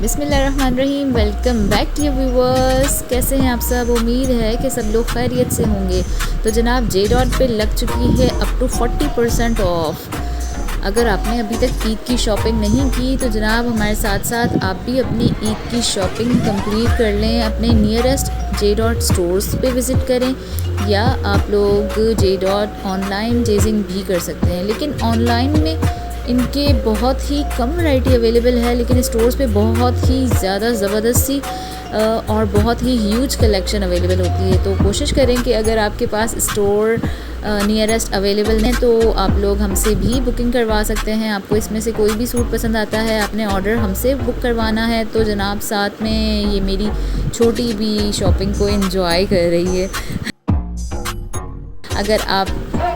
बिस्मिल्लाहिर्रहमानिर्रहीम। Welcome back to viewers. कैसे हैं आप सब? उम्मीद है कि सब लोग खैरियत से होंगे। तो जनाब जे डॉट पे लग चुकी है अप टू 40% ऑफ। अगर आपने अभी तक ईद की शॉपिंग नहीं की तो जनाब हमारे साथ साथ आप भी अपनी ईद की शॉपिंग कंप्लीट कर लें। अपने नियरेस्ट जे डॉट स्टोर्स पे विज़िट करें या आप लोग जे डॉट ऑनलाइन चेजिंग भी कर सकते हैं। लेकिन ऑनलाइन में इनके बहुत ही कम वैरायटी अवेलेबल है, लेकिन स्टोर्स पे बहुत ही ज़्यादा ज़बरदस्त सी और बहुत ही ह्यूज कलेक्शन अवेलेबल होती है। तो कोशिश करें कि अगर आपके पास स्टोर नियरेस्ट अवेलेबल है तो आप लोग हमसे भी बुकिंग करवा सकते हैं। आपको इसमें से कोई भी सूट पसंद आता है, आपने ऑर्डर हमसे बुक करवाना है तो जनाब साथ में ये मेरी छोटी भी शॉपिंग को एंजॉय कर रही है। अगर आप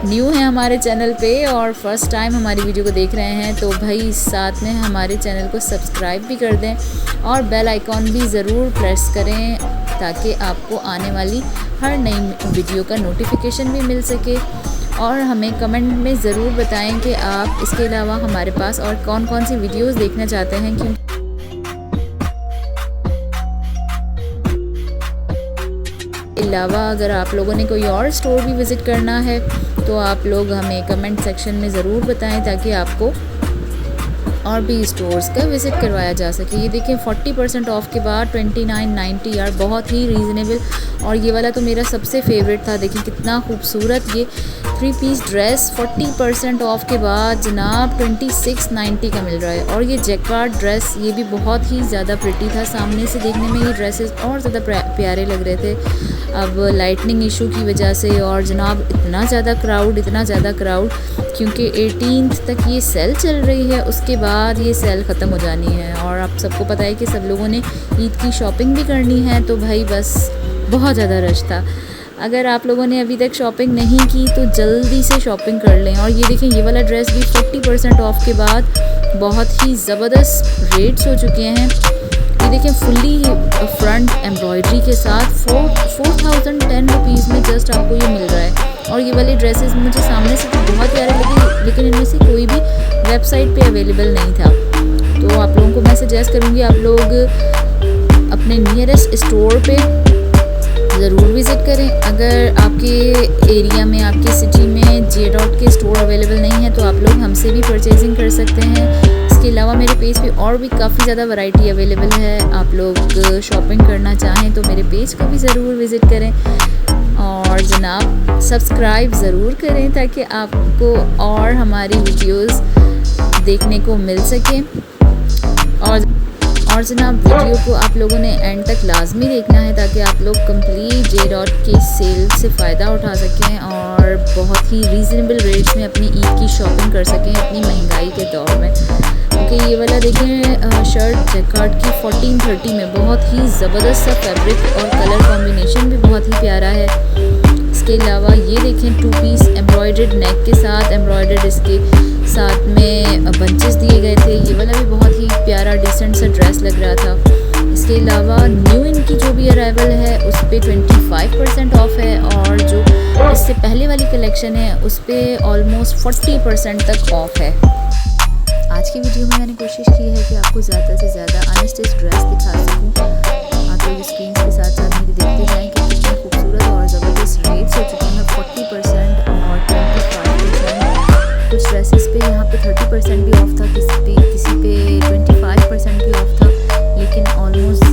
न्यू हैं हमारे चैनल पे और फर्स्ट टाइम हमारी वीडियो को देख रहे हैं तो भाई साथ में हमारे चैनल को सब्सक्राइब भी कर दें और बेल आइकॉन भी ज़रूर प्रेस करें ताकि आपको आने वाली हर नई वीडियो का नोटिफिकेशन भी मिल सके। और हमें कमेंट में ज़रूर बताएं कि आप इसके अलावा हमारे पास और कौन कौन सी वीडियोज़ देखना चाहते हैं। क्योंकि अलावा अगर आप लोगों ने कोई और स्टोर भी विज़िट करना है तो आप लोग हमें कमेंट सेक्शन में ज़रूर बताएं ताकि आपको और भी स्टोर्स का विज़िट करवाया जा सके। ये देखें 40% ऑफ के बाद 29.90 यार, बहुत ही रीज़नेबल। और ये वाला तो मेरा सबसे फेवरेट था। देखिए कितना खूबसूरत ये 3 पीस ड्रेस 40% ऑफ के बाद जनाब 26.90 का मिल रहा है। और ये जैकार्ड ड्रेस ये भी बहुत ही ज़्यादा प्रिटी था। सामने से देखने में ये ड्रेसेस और ज़्यादा प्यारे लग रहे थे। अब लाइटनिंग इशू की वजह से और जनाब इतना ज़्यादा क्राउड क्योंकि 18th तक ये सेल चल रही है, उसके बाद ये सेल ख़त्म हो जानी है। और आप सबको पता है कि सब लोगों ने ईद की शॉपिंग भी करनी है तो भाई बस बहुत ज़्यादा रश था। अगर आप लोगों ने अभी तक शॉपिंग नहीं की तो जल्दी से शॉपिंग कर लें। और ये देखें ये वाला ड्रेस भी 40% ऑफ के बाद बहुत ही ज़बरदस्त रेट्स हो चुके हैं। ये देखें फुल्ली फ्रंट एम्ब्रॉयडरी के साथ 4010 रुपीज़ में जस्ट आपको ये मिल रहा है। और ये वाली ड्रेसेस मुझे सामने से तो बहुत प्यारे लगी, लेकिन इनमें से कोई भी वेबसाइट पे अवेलेबल नहीं था। तो आप लोगों को मैं सजेस्ट करूँगी आप लोग अपने नियरेस्ट स्टोर पे ज़रूर विज़िट करें। अगर आपके एरिया में, आपकी सिटी में जे डॉट के स्टोर अवेलेबल नहीं है तो आप लोग हमसे भी परचेजिंग कर सकते हैं। इसके अलावा मेरे पेज पे और भी काफ़ी ज़्यादा वैरायटी अवेलेबल है। आप लोग शॉपिंग करना चाहें तो मेरे पेज को भी ज़रूर विज़िट करें और जनाब सब्सक्राइब ज़रूर करें ताकि आपको और हमारी वीडियोस देखने को मिल सके। और जनाब वीडियो को आप लोगों ने एंड तक लाजमी देखना है ताकि आप लोग कंप्लीट जे डॉट के सेल से फ़ायदा उठा सकें और बहुत ही रीज़नेबल रेट्स में अपनी ईद की शॉपिंग कर सकें अपनी महंगाई के दौर में। क्योंकि ये वाला देखें शर्ट जैकार्ड की 1430 में बहुत ही ज़बरदस्त सा फैब्रिक और कलर कॉम्बिनेशन भी बहुत ही प्यारा है। इसके अलावा ये देखें 2 पीस एम्ब्रॉयडर्ड नेक के साथ, एम्ब्रॉयडर्ड इसके साथ में बंचेस दिए गए थे। ये वाला भी बहुत ही प्यारा डिसेंट सा ड्रेस लग रहा था। इसके अलावा न्यू इनकी जो भी अराइवल है उस पर 25% ऑफ है और जो इससे पहले वाली कलेक्शन है उस पर ऑलमोस्ट 40% तक ऑफ है। आज की वीडियो में मैंने कोशिश की है कि आपको ज़्यादा से ज़्यादा अनस्टिच्ड ड्रेस दिखा सकूँ। आप लोग स्क्रीन के साथ साथ मेरी देखते जाएँ कि कितनी खूबसूरत और ज़बरदस्त रेट्स हो चुके हैं। 40% और 25%। कुछ ड्रेसेस पे यहाँ पे 30% भी ऑफ था, किसी पे 25% भी ऑफ था, लेकिन ऑलमोस्ट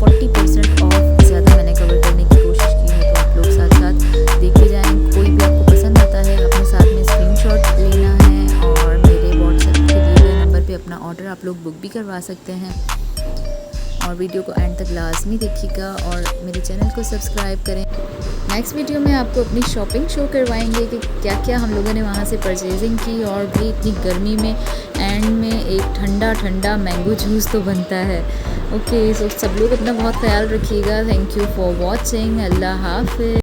40% ऑफ ज़्यादा मैंने कवर करने की कोशिश की है। तो आप लोग साथ साथ देखते जाएँ। कोई भी आपको पसंद आता है अपने साथ में स्क्रीनशॉट लेना है और मेरे व्हाट्सएप के दिए गए नंबर पे अपना ऑर्डर आप लोग बुक भी करवा सकते हैं। और वीडियो को एंड तक लाजमी देखिएगा और मेरे चैनल को सब्सक्राइब करें। नेक्स्ट वीडियो में आपको अपनी शॉपिंग शो करवाएंगे कि क्या क्या हम लोगों ने वहाँ से परचेजिंग की। और भी इतनी गर्मी में एंड में एक ठंडा मैंगो जूस तो बनता है। ओके, सो सब लोग अपना बहुत ख्याल रखिएगा। Thank you for watching. अल्लाह हाफ़िज़।